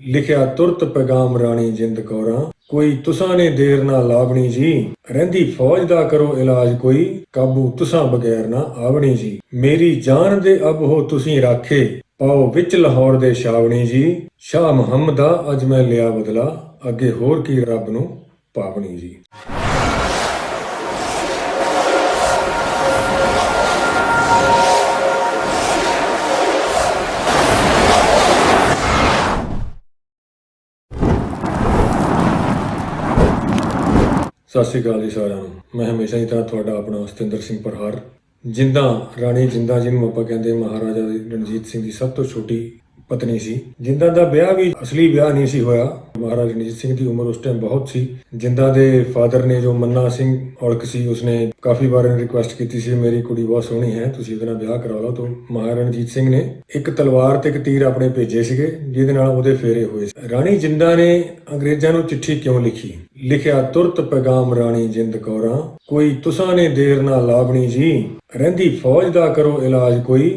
ਲਿਖਿਆ ਤੁਰਤ ਪੈਗਾਮ ਰਾਣੀ ਜਿੰਦ ਕੌਰਾਂ, ਕੋਈ ਤੁਸਾਂ ਨੇ ਦੇਰ ਨਾ ਲਾਵਣੀ ਜੀ, ਰਹਿੰਦੀ ਫੌਜ ਦਾ ਕਰੋ ਇਲਾਜ ਕੋਈ, ਕਾਬੂ ਤੁਸਾਂ ਬਗੈਰ ਨਾ ਆਵਣੀ ਜੀ। ਮੇਰੀ ਜਾਨ ਦੇ ਅਬ ਹੋ ਤੁਸੀਂ ਰਾਖੇ, ਪਾਓ ਵਿੱਚ ਲਾਹੌਰ ਦੇ ਛਾਵਣੀ ਜੀ। ਸ਼ਾਹ ਮੁਹੰਮਦ ਦਾ ਅੱਜ ਮੈਂ ਲਿਆ ਬਦਲਾ, ਅੱਗੇ ਹੋਰ ਕੀ ਰੱਬ ਨੂੰ ਪਾਵਣੀ ਜੀ। ਸਤਿ ਸ਼੍ਰੀ ਅਕਾਲ ਜੀ ਸਾਰਿਆਂ ਨੂੰ। ਮੈਂ ਹਮੇਸ਼ਾ ਹੀ ਤਾਂ ਤੁਹਾਡਾ ਆਪਣਾ ਸਤਿੰਦਰ ਸਿੰਘ ਪਰਹਾਰ। ਜਿੰਦਾਂ ਰਾਣੀ ਜਿੰਦਾਂ ਜਿਹਨੂੰ ਆਪਾਂ ਕਹਿੰਦੇ ਮਹਾਰਾਜਾ ਰਣਜੀਤ ਸਿੰਘ ਦੀ ਸਭ ਤੋਂ ਛੋਟੀ ਪਤਨੀ ਸੀ। ਜਿੰਦਾਂ ਦਾ ਵਿਆਹ ਵੀ ਅਸਲੀ ਵਿਆਹ ਨਹੀਂ ਸੀ ਹੋਇਆ। ਮਹਾਰਾਜਾ ਰਣਜੀਤ ਸਿੰਘ ਦੀ ਉਮਰ ਉਸ ਟਾਈਮ ਬਹੁਤ ਸੀ। ਜਿੰਦਾਂ ਦੇ ਫਾਦਰ ਨੇ ਜੋ ਮੰਨਾ ਸਿੰਘ ਔਲਖ ਸੀ, ਉਸਨੇ ਕਾਫੀ ਵਾਰ ਰਿਕੁਐਸਟ ਕੀਤੀ ਸੀ ਮੇਰੀ ਕੁੜੀ ਬਹੁਤ ਸੋਹਣੀ ਹੈ, ਤੁਸੀਂ ਉਹਦੇ ਨਾਲ ਵਿਆਹ ਕਰਾ ਲਓ। ਤਾਂ ਮਹਾਰਾਜਾ ਰਣਜੀਤ ਸਿੰਘ ਨੇ ਇੱਕ ਤਲਵਾਰ ਤੇ ਇੱਕ ਤੀਰ ਆਪਣੇ ਭੇਜੇ ਸੀਗੇ, ਜਿਹਦੇ ਨਾਲ ਉਹਦੇ ਫੇਰੇ ਹੋਏ। ਰਾਣੀ ਜਿੰਦਾਂ ਨੇ ਅੰਗਰੇਜ਼ਾਂ ਨੂੰ ਚਿੱਠੀ ਕਿਉਂ ਲਿਖੀ? ਲਿਖਿਆ ਤੁਰਤ ਪੈਗਾਮ ਰਾਣੀ ਜਿੰਦ ਕੌਰਾਂ, ਕੋਈ ਤੁਸਾਂ ਨੇ ਦੇਰ ਨਾ ਲਾਵਣੀ ਜੀ, ਰਹਿੰਦੀ ਫੌਜ ਦਾ ਕਰੋ ਇਲਾਜ ਕੋਈ,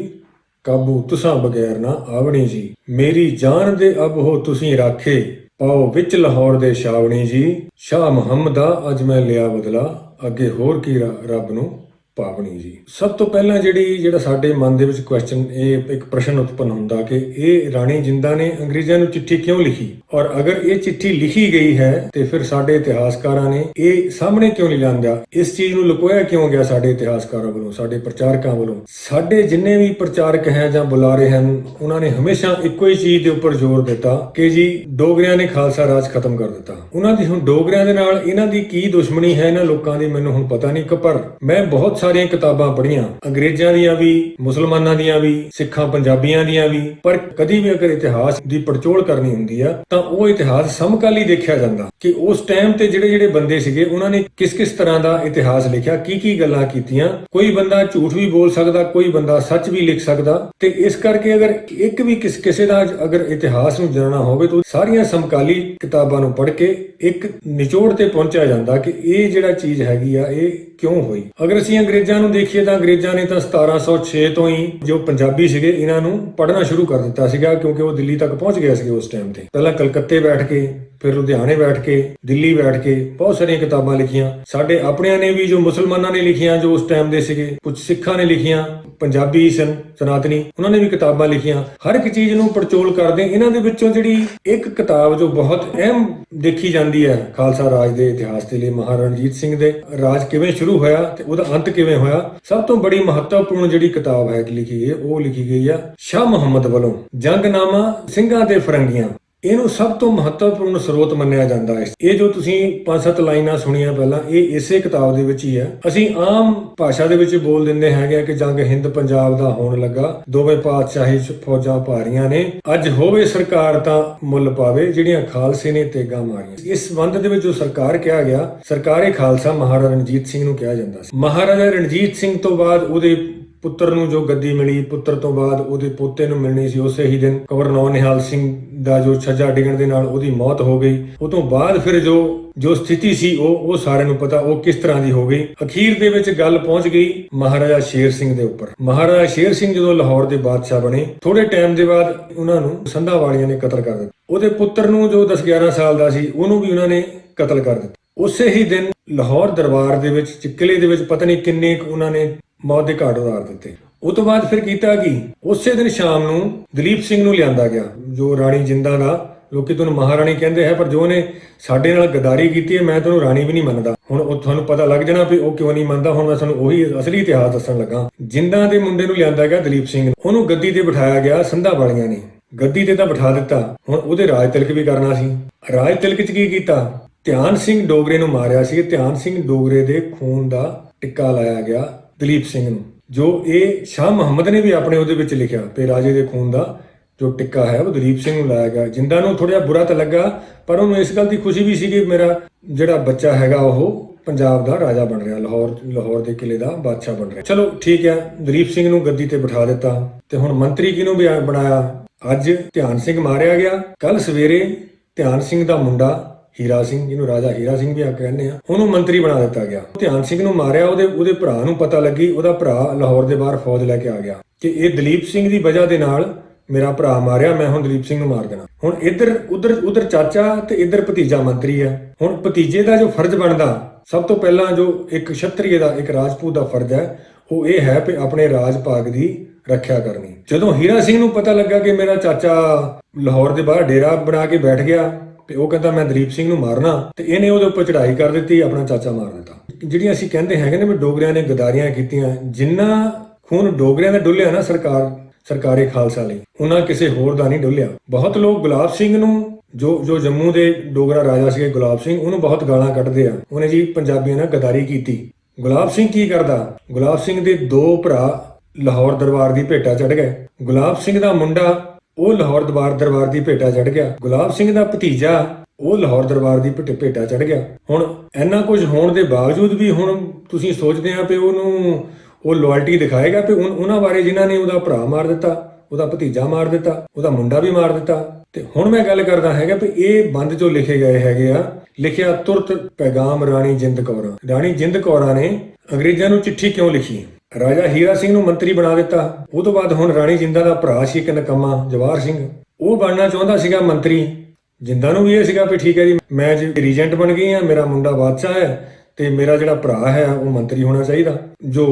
ਕਾਬੂ ਤੁਸਾਂ ਬਗੈਰ ਨਾ ਆਵਣੀ ਜੀ। ਮੇਰੀ ਜਾਨ ਦੇ ਅਬ ਹੋ ਤੁਸੀਂ ਰਾਖੇ, ਪਾਓ ਵਿੱਚ ਲਾਹੌਰ ਦੇ ਛਾਵਣੀ ਜੀ। ਸ਼ਾਹ ਮੁਹੰਮਦ ਦਾ ਅੱਜ ਮੈਂ ਲਿਆ ਬਦਲਾ, ਅੱਗੇ ਹੋਰ ਕੀ ਰੱਬ ਨੂੰ ਪਾਵਣੀ ਜੀ। ਸਭ ਤੋਂ ਪਹਿਲਾਂ ਜਿਹੜਾ ਸਾਡੇ ਮਨ ਦੇ ਵਿੱਚ ਕੁਐਸਚਨ, ਇਹ ਇੱਕ ਪ੍ਰਸ਼ਨ ਉਤਪੰਨ ਹੁੰਦਾ ਕਿ ਇਹ ਰਾਣੀ ਜਿੰਦਾਂ ਨੇ ਅੰਗਰੇਜ਼ਾਂ ਨੂੰ ਚਿੱਠੀ ਕਿਉਂ ਲਿਖੀ, ਔਰ ਅਗਰ ਇਹ ਚਿੱਠੀ ਲਿਖੀ ਗਈ ਹੈ ਤੇ ਫਿਰ ਸਾਡੇ ਇਤਿਹਾਸਕਾਰਾਂ ਨੇ ਇਹ ਸਾਹਮਣੇ ਕਿਉਂ ਨਹੀਂ ਲਿਆਂਦਾ? ਇਸ ਚੀਜ਼ ਨੂੰ ਲੁਕੋਇਆ ਕਿਉਂ ਗਿਆ ਸਾਡੇ ਇਤਿਹਾਸਕਾਰਾਂ ਵੱਲੋਂ, ਸਾਡੇ ਪ੍ਰਚਾਰਕਾਂ ਵੱਲੋਂ? ਸਾਡੇ ਜਿੰਨੇ ਵੀ ਪ੍ਰਚਾਰਕ ਹੈ ਜਾਂ ਬੁਲਾਰੇ ਹਨ, ਉਹਨਾਂ ਨੇ ਹਮੇਸ਼ਾ ਇੱਕੋ ਹੀ ਚੀਜ਼ ਦੇ ਉੱਪਰ ਜ਼ੋਰ ਦਿੱਤਾ ਕਿ ਜੀ ਡੋਗਰਿਆਂ ਨੇ ਖਾਲਸਾ ਰਾਜ ਖਤਮ ਕਰ ਦਿੱਤਾ। ਉਹਨਾਂ ਦੀ ਹੁਣ ਡੋਗਰਿਆਂ ਦੇ ਨਾਲ ਇਹਨਾਂ ਦੀ ਕੀ ਦੁਸ਼ਮਣੀ ਹੈ ਇਹਨਾਂ ਲੋਕਾਂ ਦੀ, ਮੈਨੂੰ ਹੁਣ ਪਤਾ ਨਹੀਂ। ਪਰ ਮੈਂ ਬਹੁਤ ਸਾਰੀਆਂ ਕਿਤਾਬਾਂ ਪੜ੍ਹੀਆਂ, ਅੰਗਰੇਜ਼ਾਂ ਦੀਆਂ ਵੀ, ਮੁਸਲਮਾਨਾਂ ਦੀਆਂ ਵੀ, ਸਿੱਖਾਂ ਪੰਜਾਬੀਆਂ ਦੀਆਂ ਵੀ, ਪਰ ਕਦੀ ਵੀ ਅਗਰ ਇਤਿਹਾਸ ਦੀ ਪੜਚੋਲ ਕਰਨੀ ਹੁੰਦੀ ਆ ਤਾਂ ਉਹ ਇਤਿਹਾਸ ਸਮਕਾਲੀ ਦੇਖਿਆ ਜਾਂਦਾ ਕਿ ਉਸ ਟਾਈਮ ਤੇ ਜਿਹੜੇ ਬੰਦੇ ਸੀਗੇ ਉਹਨਾਂ ਨੇ ਕਿਸ ਤਰ੍ਹਾਂ ਦਾ ਇਤਿਹਾਸ ਲਿਖਿਆ, ਕੀ ਗੱਲਾਂ ਕੀਤੀਆਂ। ਕੋਈ ਬੰਦਾ ਝੂਠ ਵੀ ਬੋਲ ਸਕਦਾ, ਕੋਈ ਬੰਦਾ ਸੱਚ ਵੀ ਲਿਖ ਸਕਦਾ। ਤੇ ਇਸ ਕਰਕੇ ਅਗਰ ਇੱਕ ਵੀ ਕਿਸੇ ਦਾ ਅਗਰ ਇਤਿਹਾਸ ਨੂੰ ਜਾਣਨਾ ਹੋਵੇ ਤਾਂ ਸਾਰੀਆਂ ਸਮਕਾਲੀ ਕਿਤਾਬਾਂ ਨੂੰ ਪੜ੍ਹ ਕੇ ਇੱਕ ਨਿਚੋੜ ਤੇ ਪਹੁੰਚਿਆ ਜਾਂਦਾ ਕਿ ਇਹ ਜਿਹੜਾ ਚੀਜ਼ ਹੈਗੀ ਆ ਇਹ ਕਿਉਂ ਹੋਈ। ਅਗਰ ਅਸੀਂ ਅੰਗਰੇਜ਼ਾਂ ਨੂੰ ਦੇਖੀਏ ਤਾਂ ਅੰਗਰੇਜ਼ਾਂ ਨੇ ਤਾਂ 1706 ਤੋਂ ਹੀ ਜੋ ਪੰਜਾਬੀ ਸੀਗੇ ਇਹਨਾਂ ਨੂੰ ਪੜ੍ਹਨਾ ਸ਼ੁਰੂ ਕਰ ਦਿੱਤਾ ਸੀਗਾ, ਕਿਉਂਕਿ ਉਹ ਦਿੱਲੀ ਤੱਕ ਪਹੁੰਚ ਗਏ ਸੀਗੇ ਉਸ ਟਾਈਮ ਤੇ। ਪਹਿਲਾਂ ਕਲਕੱਤੇ ਬੈਠ ਕੇ, ਫਿਰ ਲੁਧਿਆਣੇ ਬੈਠ ਕੇ, ਦਿੱਲੀ ਬੈਠ ਕੇ ਬਹੁਤ ਸਾਰੀਆਂ ਕਿਤਾਬਾਂ ਲਿਖੀਆਂ। ਸਾਡੇ ਆਪਣਿਆਂ ਨੇ ਵੀ, ਜੋ ਮੁਸਲਮਾਨਾਂ ਨੇ ਲਿਖੀਆਂ ਜੋ ਉਸ ਟਾਈਮ ਦੇ ਸੀਗੇ, ਕੁਝ ਸਿੱਖਾਂ ਨੇ ਲਿਖੀਆਂ, ਪੰਜਾਬੀ ਸਨਾਤਨੀ, ਉਹਨਾਂ ਨੇ ਵੀ ਕਿਤਾਬਾਂ ਲਿਖੀਆਂ। ਹਰ ਇੱਕ ਚੀਜ਼ ਨੂੰ ਪੜਚੋਲ ਕਰਦੇ। ਇਹਨਾਂ ਦੇ ਵਿੱਚੋਂ ਜਿਹੜੀ ਇੱਕ ਕਿਤਾਬ ਜੋ ਬਹੁਤ ਅਹਿਮ ਦੇਖੀ ਜਾਂਦੀ ਹੈ ਖਾਲਸਾ ਰਾਜ ਦੇ ਇਤਿਹਾਸ ਦੇ ਲਈ, ਮਹਾਰਾਜਾ ਰਣਜੀਤ ਸਿੰਘ ਦੇ ਰਾਜ ਕਿਵੇਂ ਸ਼ੁਰੂ ਹੋਇਆ ਤੇ ਉਹਦਾ ਅੰਤ ਕਿਵੇਂ ਹੋਇਆ, ਸਭ ਤੋਂ ਬੜੀ ਮਹੱਤਵਪੂਰਨ ਜਿਹੜੀ ਕਿਤਾਬ ਹੈ ਲਿਖੀ ਗਈ, ਉਹ ਲਿਖੀ ਗਈ ਆ ਸ਼ਾਹ ਮੁਹੰਮਦ ਵੱਲੋਂ, ਜੰਗਨਾਮਾ ਸਿੰਘਾਂ ਤੇ ਫਰੰਗੀਆਂ। ਇਹਨੂੰ ਸਭ ਤੋਂ ਮਹੱਤਵਪੂਰਨ ਸਰੋਤ ਮੰਨਿਆ ਜਾਂਦਾ ਹੈ। ਇਹ ਜੋ ਤੁਸੀਂ 5-7 ਲਾਈਨਾਂ ਸੁਣੀਆਂ ਪਹਿਲਾਂ, ਇਹ ਇਸੇ ਕਿਤਾਬ ਦੇ ਵਿੱਚ ਹੀ ਹੈ। ਅਸੀਂ ਆਮ ਭਾਸ਼ਾ ਦੇ ਵਿੱਚ ਬੋਲ ਦਿੰਦੇ ਹੈਗੇ ਕਿ ਜੰਗ ਹਿੰਦ ਪੰਜਾਬ ਦਾ ਹੋਣ ਲੱਗਾ, ਦੋਵੇਂ ਪਾਤਸ਼ਾਹੀ ਫੌਜਾਂ ਭਾਰੀਆਂ ਨੇ, ਅੱਜ ਹੋਵੇ ਸਰਕਾਰ ਤਾਂ ਮੁੱਲ ਪਾਵੇ, ਜਿਹੜੀਆਂ ਖਾਲਸੇ ਨੇ ਤੇਗਾਂ ਮਾਰੀਆਂ। ਇਸ ਸੰਬੰਧ ਦੇ ਵਿੱਚ ਜੋ ਸਰਕਾਰ ਕਿਹਾ ਗਿਆ, ਸਰਕਾਰੇ ਖਾਲਸਾ ਮਹਾਰਾਜਾ ਰਣਜੀਤ ਸਿੰਘ ਨੂੰ ਕਿਹਾ ਜਾਂਦਾ ਸੀ। ਮਹਾਰਾਜਾ ਰਣਜੀਤ ਸਿੰਘ ਤੋਂ ਬਾਅਦ ਉਹਦੇ ਪੁੱਤਰ ਨੂੰ ਜੋ ਗੱਦੀ ਮਿਲੀ, ਪੁੱਤਰ ਤੋਂ ਬਾਅਦ ਉਹਦੇ ਪੋਤੇ ਨੂੰ ਮਿਲਣੀ ਸੀ। ਉਸੇ ਹੀ ਦਿਨ ਕੰਵਰ ਨਿਹਾਲ ਸਿੰਘ ਦਾ ਜੋ ਛੱਜਾ ਡਿੱਗਣ ਦੇ ਨਾਲ ਉਹਦੀ ਮੌਤ ਹੋ ਗਈ। ਉਹ ਤੋਂ ਬਾਅਦ ਫਿਰ ਜੋ ਸਥਿਤੀ ਸੀ ਉਹ ਸਾਰਿਆਂ ਨੂੰ ਪਤਾ ਉਹ ਕਿਸ ਤਰ੍ਹਾਂ ਦੀ ਹੋ ਗਈ। ਅਖੀਰ ਦੇ ਵਿੱਚ ਗੱਲ ਪਹੁੰਚ ਗਈ ਮਹਾਰਾਜਾ ਸ਼ੇਰ ਸਿੰਘ ਦੇ ਉੱਪਰ। ਮਹਾਰਾਜਾ ਸ਼ੇਰ ਸਿੰਘ ਜਦੋਂ ਲਾਹੌਰ ਦੇ ਬਾਦਸ਼ਾਹ ਬਣੇ, ਥੋੜੇ ਟਾਈਮ ਦੇ ਬਾਅਦ ਉਹਨਾਂ ਨੂੰ ਸੰਧਾ ਵਾਲੀਆਂ ਨੇ ਕਤਲ ਕਰ ਦਿੱਤਾ। ਉਹਦੇ ਪੁੱਤਰ ਨੂੰ ਜੋ 10-11 ਸਾਲ ਦਾ ਸੀ, ਉਹਨੂੰ ਵੀ ਉਹਨਾਂ ਨੇ ਕਤਲ ਕਰ ਦਿੱਤਾ। ਉਸੇ ਹੀ ਦਿਨ ਲਾਹੌਰ ਦਰਬਾਰ ਦੇ ਵਿੱਚ ਕਿਲੇ ਦੇ ਵਿੱਚ ਪਤਾ ਨਹੀਂ ਕਿੰਨੇ ਉਹਨਾਂ ਨੇ ਮੌਤ ਦੇ ਘਾਟ ਉਤਾਰ ਦਿੱਤੇ। ਉਹ ਤੋਂ ਬਾਅਦ ਫਿਰ ਕੀਤਾ ਕੀ, ਉਸੇ ਦਿਨ ਸ਼ਾਮ ਨੂੰ ਦਲੀਪ ਸਿੰਘ ਨੂੰ ਲਿਆਂਦਾ ਗਿਆ, ਜੋ ਰਾਣੀ ਜਿੰਦਾਂ ਦਾ, ਲੋਕੀ ਤੁਹਾਨੂੰ ਮਹਾਰਾਣੀ ਕਹਿੰਦੇ ਹੈ, ਪਰ ਜੋ ਨੇ ਸਾਡੇ ਨਾਲ ਗਦਾਰੀ ਕੀਤੀ ਹੈ, ਮੈਂ ਤੁਹਾਨੂੰ ਰਾਣੀ ਵੀ ਨਹੀਂ ਮੰਨਦਾ। ਹੁਣ ਉਹ ਤੁਹਾਨੂੰ ਪਤਾ ਲੱਗ ਜਾਣਾ ਵੀ ਉਹ ਕਿਉਂ ਨਹੀਂ ਮੰਨਦਾ। ਹੁਣ ਮੈਂ ਤੁਹਾਨੂੰ ਉਹੀ ਅਸਲੀ ਇਤਿਹਾਸ ਦੱਸਣ ਲੱਗਾ। ਜਿੰਦਾਂ ਦੇ ਮੁੰਡੇ ਨੂੰ ਲਿਆਂਦਾ ਗਿਆ ਦਲੀਪ ਸਿੰਘ, ਉਹਨੂੰ ਗੱਦੀ ਤੇ ਬਿਠਾਇਆ ਗਿਆ ਸੰਧਾ ਵਾਲੀਆਂ ਨੇ। ਗੱਦੀ ਤੇ ਤਾਂ ਬਿਠਾ ਦਿੱਤਾ, ਹੁਣ ਉਹਦੇ ਰਾਜ ਤਿਲਕ ਵੀ ਕਰਨਾ ਸੀ। ਰਾਜ ਤਿਲਕ 'ਚ ਕੀ ਕੀਤਾ, ਧਿਆਨ ਸਿੰਘ ਡੋਗਰੇ ਨੂੰ ਮਾਰਿਆ ਸੀ। ਧਿਆਨ ਸਿੰਘ ਡੋਗਰੇ ਦੇ ਖੂਨ ਦਾ ਟਿੱਕਾ ਲਾਇਆ ਗਿਆ ਦਲੀਪ ਸਿੰਘ ਨੂੰ, ਜੋ ਇਹ ਸ਼ਾਹ ਮੁਹੰਮਦ ਨੇ ਵੀ ਆਪਣੇ ਉਹਦੇ ਵਿੱਚ ਲਿਖਿਆ ਕਿ ਰਾਜੇ ਦੇ ਖੂਨ ਦਾ ਜੋ ਟਿੱਕਾ ਹੈ ਉਹ ਦਲੀਪ ਸਿੰਘ ਨੂੰ ਲਾਇਆ ਗਿਆ। ਜਿੰਦਾਂ ਨੂੰ ਥੋੜਾ ਜਿਹਾ ਬੁਰਾ ਤਾਂ ਲੱਗਾ, ਪਰ ਉਹਨੂੰ ਇਸ ਗੱਲ ਦੀ ਖੁਸ਼ੀ ਵੀ ਸੀ ਕਿ ਮੇਰਾ ਜਿਹੜਾ ਬੱਚਾ ਹੈਗਾ ਉਹ ਪੰਜਾਬ ਦਾ ਰਾਜਾ ਬਣ ਰਿਹਾ, ਲਾਹੌਰ ਦੇ ਕਿਲੇ ਦਾ ਬਾਦਸ਼ਾਹ ਬਣ ਰਿਹਾ। ਚਲੋ ਠੀਕ ਹੈ, ਦਲੀਪ ਸਿੰਘ ਨੂੰ ਗੱਦੀ ਤੇ ਬਿਠਾ ਦਿੱਤਾ। ਤੇ ਹੁਣ ਮੰਤਰੀ ਕਿਹਨੂੰ ਬਣਾਇਆ? ਅੱਜ ਧਿਆਨ ਸਿੰਘ ਮਾਰਿਆ ਗਿਆ, ਕੱਲ ਸਵੇਰੇ ਧਿਆਨ ਸਿੰਘ ਦਾ ਮੁੰਡਾ ਹੀਰਾ ਸਿੰਘ, ਜਿਹਨੂੰ ਰਾਜਾ ਹੀਰਾ ਸਿੰਘ ਵੀ ਕਹਿੰਦੇ ਆ, ਉਹਨੂੰ ਮੰਤਰੀ ਬਣਾ ਦਿੱਤਾ ਗਿਆ। ਧਿਆਨ ਸਿੰਘ ਨੂੰ ਮਾਰਿਆ, ਉਹਦੇ ਭਰਾ ਨੂੰ ਪਤਾ ਲੱਗੀ, ਉਹਦਾ ਭਰਾ ਲਾਹੌਰ ਦੇ ਬਾਹਰ ਫੌਜ ਲੈ ਕੇ ਆ ਗਿਆ ਕਿ ਇਹ ਦਲੀਪ ਸਿੰਘ ਦੀ ਵਜ੍ਹਾ ਦੇ ਨਾਲ ਮੇਰਾ ਭਰਾ ਮਾਰਿਆ, ਮੈਂ ਹੁਣ ਦਲੀਪ ਸਿੰਘ ਨੂੰ ਮਾਰ ਦੇਣਾ। ਹੁਣ ਉਧਰ ਚਾਚਾ ਤੇ ਇੱਧਰ ਭਤੀਜਾ ਮੰਤਰੀ ਆ। ਹੁਣ ਭਤੀਜੇ ਦਾ ਜੋ ਫਰਜ਼ ਬਣਦਾ, ਸਭ ਤੋਂ ਪਹਿਲਾਂ ਜੋ ਇੱਕ ਛਤਰੀਏ ਦਾ, ਇੱਕ ਰਾਜਪੂਤ ਦਾ ਫਰਜ਼ ਹੈ, ਉਹ ਇਹ ਹੈ ਕਿ ਆਪਣੇ ਰਾਜ ਭਾਗ ਦੀ ਰੱਖਿਆ ਕਰਨੀ। ਜਦੋਂ ਹੀਰਾ ਸਿੰਘ ਨੂੰ ਪਤਾ ਲੱਗਾ ਕਿ ਮੇਰਾ ਚਾਚਾ ਲਾਹੌਰ ਦੇ ਬਾਹਰ ਡੇਰਾ ਬਣਾ ਕੇ ਬੈਠ ਗਿਆ ਤੇ ਉਹ ਕਹਿੰਦਾ ਮੈਂ ਦਲੀਪ ਸਿੰਘ ਨੂੰ ਮਾਰਨਾ, ਤੇ ਇਹਨੇ ਉਹਦੇ ਉੱਪਰ ਚੜ੍ਹਾਈ ਕਰ ਦਿੱਤੀ, ਆਪਣਾ ਚਾਚਾ ਮਾਰ ਦਿੱਤਾ। ਜਿਹੜੀਆਂ ਅਸੀਂ ਕਹਿੰਦੇ ਹੈਗੇ ਨੇ ਵੀ ਡੋਗਰਿਆਂ ਨੇ ਗਦਾਰੀਆਂ ਕੀਤੀਆਂ, ਜਿੰਨਾ ਖੂਨ ਡੋਗਰਿਆਂ ਦਾ ਡੁੱਲਿਆ ਨਾ ਸਰਕਾਰੀ ਖਾਲਸਾ ਲਈ, ਉਹਨਾਂ ਕਿਸੇ ਹੋਰ ਦਾ ਨਹੀਂ ਡੁੱਲਿਆ। ਬਹੁਤ ਲੋਕ ਗੁਲਾਬ ਸਿੰਘ ਨੂੰ, ਜੋ ਜੰਮੂ ਦੇ ਡੋਗਰਾ ਰਾਜਾ ਸੀਗੇ ਗੁਲਾਬ ਸਿੰਘ, ਉਹਨੂੰ ਬਹੁਤ ਗਾਲਾਂ ਕੱਢਦੇ ਆ, ਉਹਨੇ ਜੀ ਪੰਜਾਬੀਆਂ ਨਾਲ ਗਦਾਰੀ ਕੀਤੀ। ਗੁਲਾਬ ਸਿੰਘ ਕੀ ਕਰਦਾ? ਗੁਲਾਬ ਸਿੰਘ ਦੇ 2 ਭਰਾ ਲਾਹੌਰ ਦਰਬਾਰ ਦੀ ਭੇਟਾ ਚੜ੍ਹ ਗਏ। ਗੁਲਾਬ ਸਿੰਘ ਦਾ ਮੁੰਡਾ ਉਹ ਲਾਹੌਰ ਦਰਬਾਰ ਦੀ ਭੇਟਾ ਚੜ੍ਹ ਗਿਆ। ਗੁਲਾਬ ਸਿੰਘ ਦਾ ਭਤੀਜਾ ਉਹ ਲਾਹੌਰ ਦਰਬਾਰ ਦੀ ਭੇਟਾ ਚੜ੍ਹ ਗਿਆ। ਹੁਣ ਇੰਨਾ ਕੁਝ ਹੋਣ ਦੇ ਬਾਵਜੂਦ ਵੀ ਹੁਣ ਤੁਸੀਂ ਸੋਚਦੇ ਆ ਕਿ ਉਹ ਲਾਇਲਟੀ ਦਿਖਾਏਗਾ ਕਿ ਉਹਨਾਂ ਬਾਰੇ ਜਿਨ੍ਹਾਂ ਨੇ ਉਹਦਾ ਭਰਾ ਮਾਰ ਦਿੱਤਾ, ਉਹਦਾ ਭਤੀਜਾ ਮਾਰ ਦਿੱਤਾ, ਉਹਦਾ ਮੁੰਡਾ ਵੀ ਮਾਰ ਦਿੱਤਾ। ਤੇ ਹੁਣ ਮੈਂ ਗੱਲ ਕਰਦਾ ਹੈਗਾ ਵੀ ਇਹ ਬੰਦ ਜੋ ਲਿਖੇ ਗਏ ਹੈਗੇ ਆ, ਲਿਖਿਆ ਤੁਰਤ ਪੈਗਾਮ ਰਾਣੀ ਜਿੰਦ ਕੌਰਾਂ। ਰਾਣੀ ਜਿੰਦ ਕੌਰਾਂ ਨੇ ਅੰਗਰੇਜ਼ਾਂ ਨੂੰ ਚਿੱਠੀ ਕਿਉਂ ਲਿਖੀ? ਰਾਜਾ ਹੀਰਾ ਸਿੰਘ ਨੂੰ ਮੰਤਰੀ ਬਣਾ ਦਿੱਤਾ। ਉਹ ਤੋਂ ਬਾਅਦ ਹੁਣ ਰਾਣੀ ਜਿੰਦਾਂ ਦਾ ਭਰਾ ਸੀ ਇੱਕ ਨਕਮਾ ਜਵਾਹਰ ਸਿੰਘ, ਉਹ ਬਣਨਾ ਚਾਹੁੰਦਾ ਸੀਗਾ ਮੰਤਰੀ। ਜਿੰਦਾਂ ਨੂੰ ਵੀ ਇਹ ਸੀਗਾ ਵੀ ਠੀਕ ਹੈ ਜੀ, ਮੈਂ ਜੀ ਰੀਜੈਂਟ ਬਣ ਗਈ ਆ, ਮੇਰਾ ਮੁੰਡਾ ਬਾਦਸ਼ਾਹ ਹੈ ਤੇ ਮੇਰਾ ਜਿਹੜਾ ਭਰਾ ਹੈ ਉਹ ਮੰਤਰੀ ਹੋਣਾ ਚਾਹੀਦਾ। ਜੋ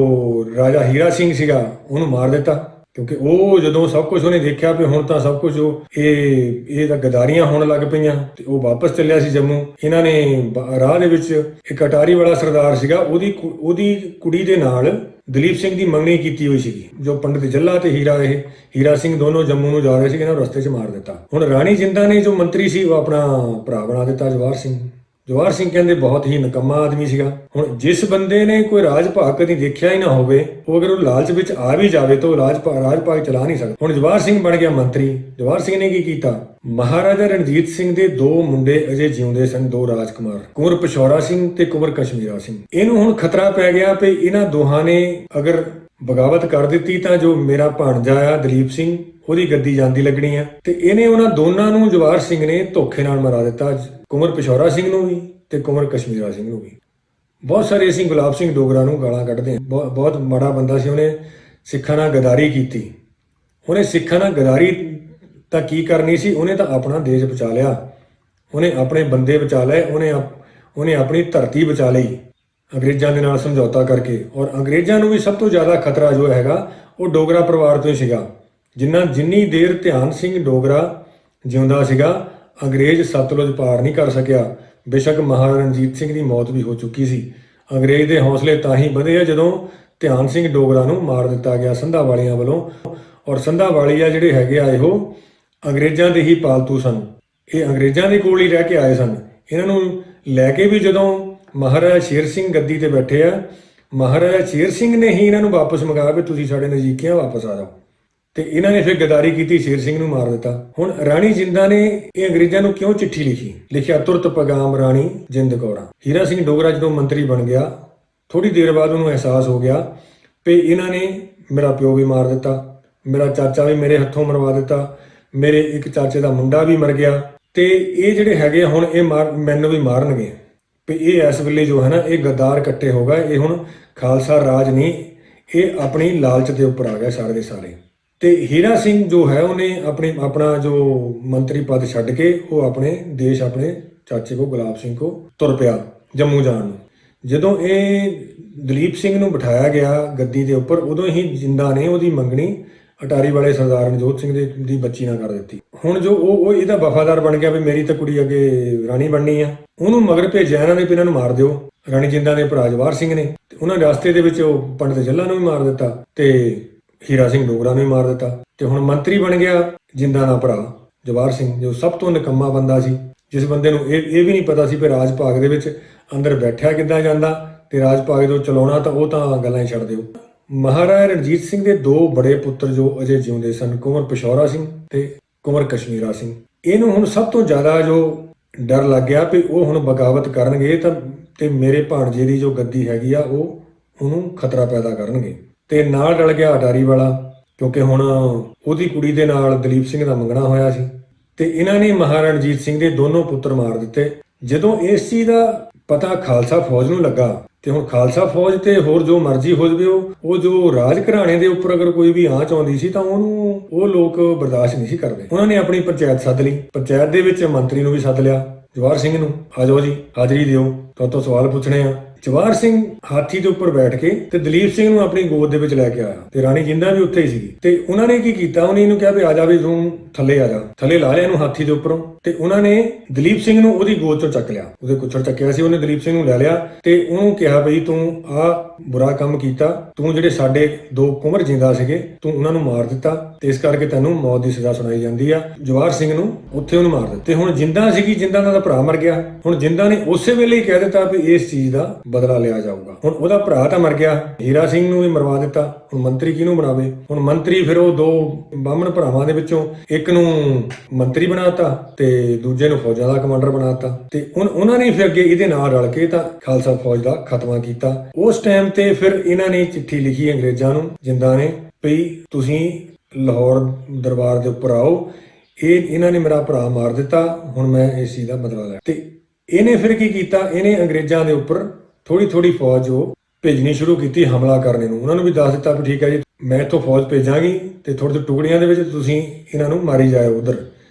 ਰਾਜਾ ਹੀਰਾ ਸਿੰਘ ਸੀਗਾ ਉਹਨੂੰ ਮਾਰ ਦਿੱਤਾ, ਕਿਉਂਕਿ ਉਹ ਜਦੋਂ ਸਭ ਕੁਝ ਉਹਨੇ ਦੇਖਿਆ ਵੀ ਹੁਣ ਤਾਂ ਸਭ ਕੁਝ ਇਹ ਤਾਂ ਗਦਾਰੀਆਂ ਹੋਣ ਲੱਗ ਪਈਆਂ, ਤੇ ਉਹ ਵਾਪਸ ਚੱਲਿਆ ਸੀ ਜੰਮੂ। ਇਹਨਾਂ ਨੇ ਰਾਹ ਦੇ ਵਿੱਚ ਇੱਕ ਅਟਾਰੀ ਵਾਲਾ ਸਰਦਾਰ ਸੀਗਾ, ਉਹਦੀ ਕੁੜੀ ਦੇ ਨਾਲ ਦਲੀਪ ਸਿੰਘ ਦੀ ਮੰਗਣੀ ਕੀਤੀ ਹੋਈ ਸੀਗੀ। ਜੋ ਪੰਡਿਤ ਜੱਲਾ ਤੇ ਹੀਰਾ ਸਿੰਘ ਦੋਨੋਂ ਜੰਮੂ ਨੂੰ ਜਾ ਰਹੇ ਸੀ, ਇਹਨਾਂ ਨੂੰ ਰਸਤੇ 'ਚ ਮਾਰ ਦਿੱਤਾ। ਹੁਣ ਰਾਣੀ ਜਿੰਦਾਂ ਨੇ ਜੋ ਮੰਤਰੀ ਸੀ ਉਹ ਆਪਣਾ ਭਰਾ ਬਣਾ ਦਿੱਤਾ ਜਵਾਹਰ ਸਿੰਘ। ਜਵਾਹਰ ਸਿੰਘ ਕਹਿੰਦੇ ਬਹੁਤ ਹੀ ਨਿਕੰਮਾ ਆਦਮੀ ਸੀਗਾ। ਹੁਣ ਜਿਸ ਬੰਦੇ ਨੇ ਕੋਈ ਰਾਜ ਭਾਗ ਕਦੀ ਦੇਖਿਆ ਹੀ ਨਾ ਹੋਵੇ, ਉਹ ਅਗਰ ਉਹ ਲਾਲਚ ਵਿੱਚ ਆ ਵੀ ਜਾਵੇ ਤਾਂ ਉਹ ਰਾਜ ਭਾਗ ਚਲਾ ਨਹੀਂ ਸਕਦਾ। ਹੁਣ ਜਵਾਹਰ ਸਿੰਘ ਬਣ ਗਿਆ ਮੰਤਰੀ। ਜਵਾਹਰ ਸਿੰਘ ਨੇ ਕੀ ਕੀਤਾ? ਮਹਾਰਾਜਾ ਰਣਜੀਤ ਸਿੰਘ ਦੇ 2 ਮੁੰਡੇ ਅਜੇ ਜਿਉਂਦੇ ਸਨ, 2 ਰਾਜਕੁਮਾਰ, ਕੁੰਵਰ ਪਿਸ਼ੌਰਾ ਸਿੰਘ ਤੇ ਕੁੰਵਰ ਕਸ਼ਮੀਰਾ ਸਿੰਘ। ਇਹਨੂੰ ਹੁਣ ਖਤਰਾ ਪੈ ਗਿਆ ਕਿ ਇਹਨਾਂ ਦੋਹਾਂ ਨੇ ਅਗਰ ਬਗਾਵਤ ਕਰ ਦਿੱਤੀ ਤਾਂ ਜੋ ਮੇਰਾ ਭਾਣਜਾ ਆ ਦਲੀਪ ਸਿੰਘ, ਉਹਦੀ ਗੱਦੀ ਜਾਂਦੀ ਲੱਗਣੀ ਆ। ਤੇ ਇਹਨੇ ਉਹਨਾਂ ਦੋਨਾਂ ਨੂੰ ਜਵਾਹਰ ਸਿੰਘ ਨੇ ਧੋਖੇ ਨਾਲ ਮਰਾ ਦਿੱਤਾ, ਕੁੰਵਰ ਪਿਸ਼ੌਰਾ ਸਿੰਘ ਨੂੰ ਵੀ ਤੇ ਕੁੰਵਰ ਕਸ਼ਮੀਰਾ ਸਿੰਘ ਨੂੰ ਵੀ। ਬਹੁਤ ਸਾਰੇ ਅਸੀਂ ਗੁਲਾਬ ਸਿੰਘ ਡੋਗਰਾ ਨੂੰ ਗਾਲਾਂ ਕੱਢਦੇ ਹਾਂ, ਬਹੁਤ ਮਾੜਾ ਬੰਦਾ ਸੀ। ਉਹਨੇ ਸਿੱਖਾਂ ਨਾਲ ਗਦਾਰੀ ਕੀਤੀ। ਉਹਨੇ ਸਿੱਖਾਂ ਨਾਲ ਗਦਾਰੀ ਤਾਂ ਕੀ ਕਰਨੀ ਸੀ, ਉਹਨੇ ਤਾਂ ਆਪਣਾ ਦੇਸ਼ ਬਚਾ ਲਿਆ, ਉਹਨੇ ਆਪਣੇ ਬੰਦੇ ਬਚਾ ਲਏ, ਉਹਨੇ ਆਪਣੀ ਧਰਤੀ ਬਚਾ ਲਈ ਅੰਗਰੇਜ਼ਾਂ ਦੇ ਨਾਲ ਸਮਝੌਤਾ ਕਰਕੇ। ਔਰ ਅੰਗਰੇਜ਼ਾਂ ਨੂੰ ਵੀ ਸਭ ਤੋਂ ਜ਼ਿਆਦਾ ਖਤਰਾ ਜੋ ਹੈਗਾ ਉਹ ਡੋਗਰਾ ਪਰਿਵਾਰ ਤੋਂ ਹੀ ਸੀਗਾ। ਜਿੰਨੀ ਦੇਰ ਧਿਆਨ ਸਿੰਘ ਡੋਗਰਾ ਜਿਉਂਦਾ ਸੀਗਾ, ਅੰਗਰੇਜ਼ ਸਤਲੁਜ ਪਾਰ ਨਹੀਂ ਕਰ ਸਕਿਆ। ਬੇਸ਼ੱਕ ਮਹਾਰਾਜਾ ਰਣਜੀਤ ਸਿੰਘ ਦੀ ਮੌਤ ਵੀ ਹੋ ਚੁੱਕੀ ਸੀ। ਅੰਗਰੇਜ਼ ਦੇ ਹੌਸਲੇ ਤਾਂ ਹੀ ਵਧੇ ਆ ਜਦੋਂ ਧਿਆਨ ਸਿੰਘ ਡੋਗਰਾ ਨੂੰ ਮਾਰ ਦਿੱਤਾ ਗਿਆ ਸੰਧਾ ਵਾਲੀਆਂ ਵੱਲੋਂ। ਔਰ ਸੰਧਾ ਵਾਲੀਆ ਜਿਹੜੇ ਹੈਗੇ ਆ, ਇਹੋ ਅੰਗਰੇਜ਼ਾਂ ਦੇ ਹੀ ਪਾਲਤੂ ਸਨ। ਇਹ ਅੰਗਰੇਜ਼ਾਂ ਦੇ ਕੋਲ ਹੀ ਰਹਿ ਕੇ ਆਏ ਸਨ। ਇਹਨਾਂ ਨੂੰ ਲੈ ਕੇ ਵੀ ਜਦੋਂ ਮਹਾਰਾਜਾ ਸ਼ੇਰ ਸਿੰਘ ਗੱਦੀ ਤੇ ਬੈਠੇ ਆ, ਮਹਾਰਾਜਾ ਸ਼ੇਰ ਸਿੰਘ ਨੇ ਹੀ ਇਹਨਾਂ ਨੂੰ ਵਾਪਸ ਮੰਗਾਇਆ ਵੀ ਤੁਸੀਂ ਸਾਡੇ ਨਜ਼ਦੀਕੀਆਂ ਵਾਪਸ ਆ ਜਾਓ। ਤੇ ਇਹਨਾਂ ਨੇ ਫਿਰ ਗਦਾਰੀ ਕੀਤੀ, ਸ਼ੇਰ ਸਿੰਘ ਨੂੰ ਮਾਰ ਦਿੱਤਾ। ਹੁਣ ਰਾਣੀ ਜਿੰਦਾਂ ਨੇ ਇਹ ਅੰਗਰੇਜ਼ਾਂ ਨੂੰ ਕਿਉਂ ਚਿੱਠੀ ਲਿਖੀ? ਲਿਖਿਆ ਤੁਰਤ ਪੈਗਾਮ ਰਾਣੀ ਜਿੰਦ ਕੌਰਾਂ। ਹੀਰਾ ਸਿੰਘ ਡੋਗਰਾ ਜਦੋਂ ਮੰਤਰੀ ਬਣ ਗਿਆ, ਥੋੜੀ ਦੇਰ ਬਾਅਦ ਉਹਨੂੰ ਅਹਿਸਾਸ ਹੋ ਗਿਆ ਵੀ ਇਹਨਾਂ ਨੇ ਮੇਰਾ ਪਿਓ ਵੀ ਮਾਰ ਦਿੱਤਾ, ਮੇਰਾ ਚਾਚਾ ਵੀ ਮੇਰੇ ਹੱਥੋਂ ਮਰਵਾ ਦਿੱਤਾ, ਮੇਰੇ ਇੱਕ ਚਾਚੇ ਦਾ ਮੁੰਡਾ ਵੀ ਮਰ ਗਿਆ, ਤੇ ਇਹ ਜਿਹੜੇ ਹੈਗੇ ਹੁਣ ਇਹ ਮੈਨੂੰ ਵੀ ਮਾਰਨਗੇ। ਵੀ ਇਹ ਇਸ ਵੇਲੇ ਜੋ ਹੈ ਨਾ, ਇਹ ਗੱਦਾਰ ਇਕੱਠੇ ਹੋ ਗਏ। ਇਹ ਹੁਣ ਖਾਲਸਾ ਰਾਜ ਨਹੀਂ, ਇਹ ਆਪਣੀ ਲਾਲਚ ਦੇ ਉੱਪਰ ਆ ਗਏ ਸਾਰੇ ਦੇ ਸਾਰੇ। ਤੇ ਹੀਰਾ ਸਿੰਘ ਜੋ ਹੈ ਉਹਨੇ ਆਪਣਾ ਜੋ ਮੰਤਰੀ ਪਦ ਛੱਡ ਕੇ ਉਹ ਆਪਣੇ ਦੇਸ਼, ਆਪਣੇ ਚਾਚੇ ਕੋ ਗੁਲਾਬ ਸਿੰਘ ਕੋ ਤੁਰ ਪਿਆ ਜੰਮੂ ਜਾਣ ਨੂੰ। ਜਦੋਂ ਇਹ ਦਲੀਪ ਸਿੰਘ ਨੂੰ ਬਿਠਾਇਆ ਗਿਆ ਗੱਦੀ ਦੇ ਉੱਪਰ, ਉਦੋਂ ਹੀ ਜਿੰਦਾਂ ਨੇ ਉਹਦੀ ਮੰਗਣੀ ਅਟਾਰੀ ਵਾਲੇ ਸਰਦਾਰ ਨਜੋਤ ਸਿੰਘ ਦੀ ਬੱਚੀ ਨਾਲ ਕਰ ਦਿੱਤੀ। ਹੁਣ ਜੋ ਉਹ ਇਹਦਾ ਵਫਾਦਾਰ ਬਣ ਗਿਆ ਵੀ ਮੇਰੀ ਤਾਂ ਕੁੜੀ ਅੱਗੇ ਰਾਣੀ ਬਣਨੀ ਆ, ਉਹਨੂੰ ਮਗਰ ਭੇਜਿਆ ਇਹਨਾਂ ਨੇ ਵੀ ਇਹਨਾਂ ਨੂੰ ਮਾਰ ਦਿਓ। ਰਾਣੀ ਜਿੰਦਾਂ ਦੇ ਭਰਾ ਜਵਾਹਰ ਸਿੰਘ ਨੇ, ਤੇ ਉਹਨਾਂ ਦੇ ਰਸਤੇ ਦੇ ਵਿੱਚ ਉਹ ਪੰਡਿਤ ਜੱਲਾ ਨੂੰ ਵੀ ਮਾਰ ਦਿੱਤਾ ਤੇ ਹੀਰਾ ਸਿੰਘ ਡੋਗਰਾ ਨੂੰ ਵੀ ਮਾਰ ਦਿੱਤਾ। ਤੇ ਹੁਣ ਮੰਤਰੀ ਬਣ ਗਿਆ ਜਿੰਦਾਂ ਦਾ ਭਰਾ ਜਵਾਹਰ ਸਿੰਘ, ਜੋ ਸਭ ਤੋਂ ਨਿਕੰਮਾ ਬੰਦਾ ਸੀ, ਜਿਸ ਬੰਦੇ ਨੂੰ ਇਹ ਵੀ ਨਹੀਂ ਪਤਾ ਸੀ ਕਿ ਰਾਜ ਭਾਗ ਦੇ ਵਿੱਚ ਅੰਦਰ ਬੈਠਿਆ ਕਿੱਦਾਂ ਜਾਂਦਾ ਤੇ ਰਾਜ ਭਾਗ ਤੋਂ ਚਲਾਉਣਾ, ਤਾਂ ਉਹ ਤਾਂ ਗੱਲਾਂ ਹੀ ਛੱਡ ਦਿਓ। ਮਹਾਰਾਜਾ ਰਣਜੀਤ ਸਿੰਘ ਦੇ 2 ਬੜੇ ਪੁੱਤਰ ਜੋ ਅਜੇ ਜਿਉਂਦੇ ਸਨ, ਕੁੰਵਰ ਪਿਸ਼ੌਰਾ ਸਿੰਘ ਤੇ ਕੁੰਵਰ ਕਸ਼ਮੀਰਾ ਸਿੰਘ। ਇਹਨੂੰ ਹੁਣ ਸਭ ਤੋਂ ਜ਼ਿਆਦਾ ਜੋ ਡਰ ਲੱਗ ਗਿਆ ਵੀ ਉਹ ਹੁਣ ਬਗਾਵਤ ਕਰਨਗੇ ਤੇ ਮੇਰੇ ਭਾਣਜੇ ਦੀ ਜੋ ਗੱਦੀ ਹੈਗੀ ਆ ਉਹਨੂੰ ਖਤਰਾ ਪੈਦਾ ਕਰਨਗੇ। ਤੇ ਨਾਲ ਰਲ ਗਿਆ ਅਟਾਰੀ ਵਾਲਾ, ਕਿਉਂਕਿ ਹੁਣ ਉਹਦੀ ਕੁੜੀ ਦੇ ਨਾਲ ਦਲੀਪ ਸਿੰਘ ਦਾ ਮੰਗਣਾ ਹੋਇਆ ਸੀ। ਤੇ ਇਹਨਾਂ ਨੇ ਮਹਾਰਾਜਾ ਰਣਜੀਤ ਸਿੰਘ ਦੇ ਦੋਨੋਂ ਪੁੱਤਰ ਮਾਰ ਦਿੱਤੇ। ਜਦੋਂ ਇਸ ਚੀਜ਼ ਦਾ ਪਤਾ ਖਾਲਸਾ ਫੌਜ ਨੂੰ ਲੱਗਾ ਤੇ ਹੁਣ ਖਾਲਸਾ ਫੌਜ ਤੇ ਹੋਰ ਜੋ ਮਰਜ਼ੀ ਹੋ ਜਾਵੇ ਉਹ ਜੋ ਰਾਜ ਘਰਾਣੇ ਦੇ ਉੱਪਰ ਅਗਰ ਕੋਈ ਵੀ ਆਂਚ ਆਉਂਦੀ ਸੀ ਤਾਂ ਉਹਨੂੰ ਉਹ ਲੋਕ ਬਰਦਾਸ਼ਤ ਨਹੀਂ ਸੀ ਕਰਦੇ। ਉਹਨਾਂ ਨੇ ਆਪਣੀ ਪੰਚਾਇਤ ਸੱਦ ਲਈ। ਪੰਚਾਇਤ ਦੇ ਵਿੱਚ ਮੰਤਰੀ ਨੂੰ ਵੀ ਸੱਦ ਲਿਆ, ਜਵਾਹਰ ਸਿੰਘ ਨੂੰ। ਆ ਜਾਓ ਜੀ, ਹਾਜ਼ਰੀ ਦਿਓ, ਤੁਹਾਡੇ ਤੋਂ ਸਵਾਲ ਪੁੱਛਣੇ ਆ। ਜਵਾਹਰ ਸਿੰਘ ਹਾਥੀ ਦੇ ਉੱਪਰ ਬੈਠ ਕੇ ਤੇ ਦਲੀਪ ਸਿੰਘ ਨੂੰ ਆਪਣੀ ਗੋਦ ਦੇ ਵਿੱਚ ਲੈ ਕੇ ਆਇਆ ਤੇ ਰਾਣੀ ਜਿੰਦਾ ਵੀ ਉੱਥੇ ਹੀ ਸੀਗੀ। ਤੇ ਉਹਨਾਂ ਨੇ ਕੀ ਕੀਤਾ, ਉਹਨੇ ਇਹਨੂੰ ਕਿਹਾ ਵੀ ਆ ਜਾ ਵੀ ਤੂੰ ਥੱਲੇ ਆ ਜਾ। ਥੱਲੇ ਲਾ ਲਿਆ ਇਹਨੂੰ ਹਾਥੀ ਦੇ ਉੱਪਰੋਂ ਤੇ ਉਹਨਾਂ ਨੇ ਦਲੀਪ ਸਿੰਘ ਨੂੰ ਉਹਦੀ ਗੋਦ ਚੋਂ ਚੱਕ ਲਿਆ। ਉਹਦੇ ਕੁੱਛੜ ਚੱਕਿਆ ਸੀ, ਉਹਨੇ ਦਲੀਪ ਸਿੰਘ ਨੂੰ ਲੈ ਲਿਆ ਤੇ ਉਹਨੂੰ ਕਿਹਾ ਬਈ ਤੂੰ ਆ ਬੁਰਾ ਕੰਮ ਕੀਤਾ, ਤੂੰ ਜਿਹੜੇ ਸਾਡੇ 2 ਕੁੰਵਰ ਜਿੰਦਾ ਸੀਗੇ ਤੂੰ ਉਹਨਾਂ ਨੂੰ ਮਾਰ ਦਿੱਤਾ ਤੇ ਇਸ ਕਰਕੇ ਤੈਨੂੰ ਮੌਤ ਦੀ ਸਜ਼ਾ ਸੁਣਾਈ ਜਾਂਦੀ ਆ। ਜਵਾਹਰ ਸਿੰਘ ਨੂੰ ਉੱਥੇ ਉਹਨੂੰ ਮਾਰ ਦਿੱਤਾ। ਤੇ ਹੁਣ ਜਿੰਦਾ ਸੀਗੀ, ਜਿੰਦਾ ਦਾ ਭਰਾ ਮਰ ਗਿਆ। ਹੁਣ ਜਿੰਦਾ ਨੇ ਉਸੇ ਵੇਲੇ ਹੀ ਕਹਿ ਦਿੱਤਾ ਵੀ ਇਸ ਚੀਜ਼ ਦਾ ਬਦਲਾ ਲਿਆ ਜਾਊਗਾ। ਹੁਣ ਉਹਦਾ ਭਰਾ ਤਾਂ ਮਰ ਗਿਆ, ਹੀਰਾ ਸਿੰਘ ਨੂੰ ਵੀ ਮਰਵਾ ਦਿੱਤਾ। ਹੁਣ ਮੰਤਰੀ ਕਿਹਨੂੰ ਬਣਾਵੇ? ਹੁਣ ਮੰਤਰੀ ਫਿਰ ਉਹ 2 ਬਾਹਮਣ ਭਰਾਵਾਂ ਦੇ ਵਿੱਚੋਂ ਇੱਕ ਨੂੰ ਮੰਤਰੀ ਬਣਾਤਾ ਤੇ ਦੂਜੇ ਨੂੰ ਫੌਜਾਂ ਦਾ ਕਮਾਂਡਰ ਬਣਾਤਾ। ਤੇ ਹੁਣ ਉਹਨਾਂ ਨੇ ਫਿਰ ਅੱਗੇ ਇਹਦੇ ਨਾਲ ਰਲ ਕੇ ਤਾਂ ਖਾਲਸਾ ਫੌਜ ਦਾ ਖਾਤਮਾ ਕੀਤਾ। ਉਸ ਟਾਈਮ ਤੇ ਫਿਰ ਇਹਨਾਂ ਨੇ ਚਿੱਠੀ ਲਿਖੀ ਅੰਗਰੇਜ਼ਾਂ ਨੂੰ, ਜਿੰਦਾ ਨੇ, ਵੀ ਤੁਸੀਂ ਲਾਹੌਰ ਦਰਬਾਰ ਦੇ ਉੱਪਰ ਆਓ, ਇਹਨਾਂ ਨੇ ਮੇਰਾ ਭਰਾ ਮਾਰ ਦਿੱਤਾ, ਹੁਣ ਮੈਂ ਇਸ ਚੀਜ਼ ਦਾ ਬਦਲਾ ਲਿਆ। ਤੇ ਇਹਨੇ ਫਿਰ ਕੀ ਕੀਤਾ, ਇਹਨੇ ਅੰਗਰੇਜ਼ਾਂ ਦੇ ਉੱਪਰ ਥੋੜੀ ਫੌਜ ਉਹ ਭੇਜਣੀ ਸ਼ੁਰੂ ਕੀਤੀ ਹਮਲਾ ਕਰਨ ਨੂੰ। ਉਹਨਾਂ ਨੂੰ ਵੀ ਦੱਸ ਦਿੱਤਾ ਵੀ ਠੀਕ ਹੈ ਜੀ, ਮੈਂ ਇੱਥੋਂ ਫੌਜ ਭੇਜਾਂਗੀ ਤੇ ਥੋੜੇ ਜਿਹੇ ਟੁਕੜੀਆਂ ਦੇ ਵਿੱਚ ਤੁਸੀਂ ਇਹਨਾਂ ਨੂੰ ਮਾਰੀ ਜਾਇਓ ਉਧਰ।